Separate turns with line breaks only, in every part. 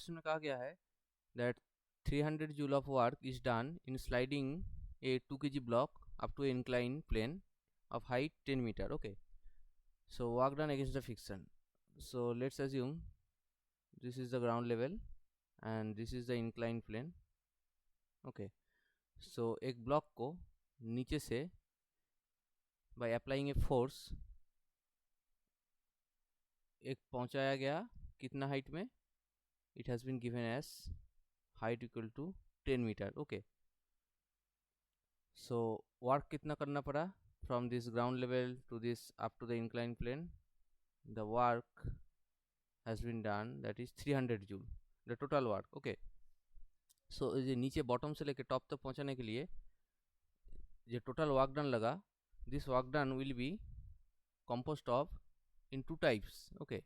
Question में कहा गया है that 300 joule of work is done in sliding A 2 kg block up to an inclined plane of height 10 meter. Okay, so work done against the friction. So let's assume this is the ground level and this is the inclined plane. Okay, so एक block को नीचे से by applying a force एक पहुंचाया गया कितना height में, it has been given as height equal to 10 meter. Okay, so work कितना करना पड़ा from this ground level to this up to the inclined plane. The work has been done, that is 300 joule, the total work. Okay, so ये नीचे bottom से लेके top तक पहुंचाने के लिए जो टोटल वर्क डन लगा, this work done will be composed of in two types. Okay,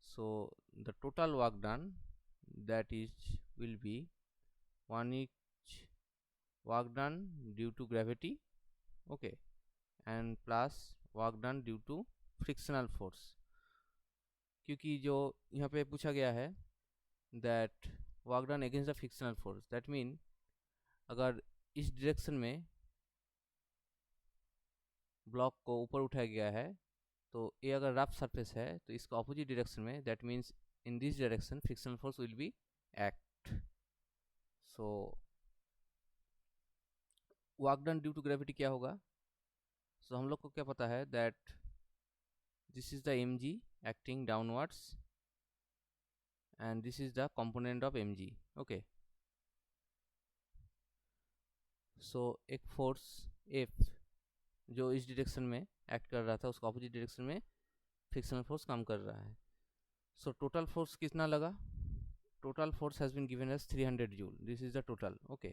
so the total work done, that is will be one each work done due to gravity, okay, and plus work done due to frictional force. क्योंकि जो यहाँ पे पूछा गया है that work done against the frictional force, that mean अगर इस direction में ब्लॉक को ऊपर उठाया गया है तो ये अगर रफ सरफेस है तो इसका ऑपोजिट डायरेक्शन में, that means in this direction frictional force will be act. So work done due to gravity क्या होगा? सो हम लोग को क्या पता है that this is the mg acting downwards and this is the component of mg. Okay, so एक फोर्स F जो इस डायरेक्शन में एक्ट कर रहा था उसका ऑपोजिट डायरेक्शन में फ्रिक्शनल फोर्स काम कर रहा है. सो टोटल फोर्स कितना लगा? Total force has been given as 300 joule. This is the total. Okay,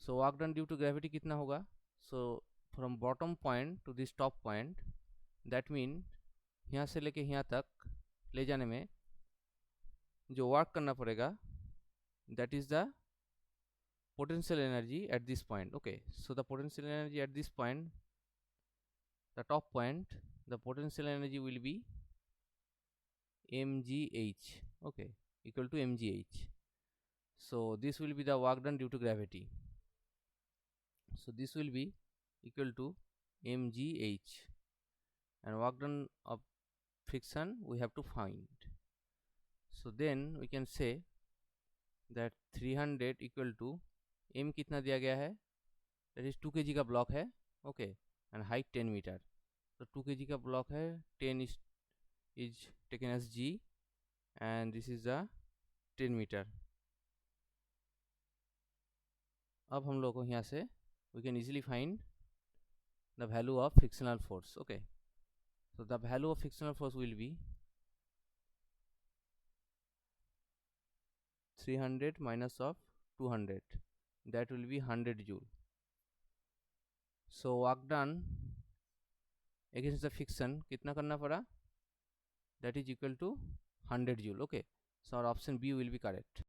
so work done due to gravity कितना होगा? So from bottom point to this top point, that mean यहाँ से लेके यहाँ तक ले जाने में जो वर्क करना पड़ेगा that is the potential energy at this point. Okay, so the potential energy at this point, the top point, the potential energy will be mgh. Okay, equal to mgh. So this will be the work done due to gravity. So this will be equal to mgh, and work done of friction we have to find. So then we can say that 300 equal to m कितना दिया गया है, that is 2 kg का block है. Okay, and height 10 metre. तो 2 kg का block है, 10 is taken as g and this is the 10 metre. अब हम लोग को यहाँ से we can easily find the value of frictional force. Okay, so the value of frictional force will be 300 minus of 200, that will be 100 joule. So work done against the friction कितना करना पड़ा? That is equal to 100 joule. Okay, so our option B will be correct.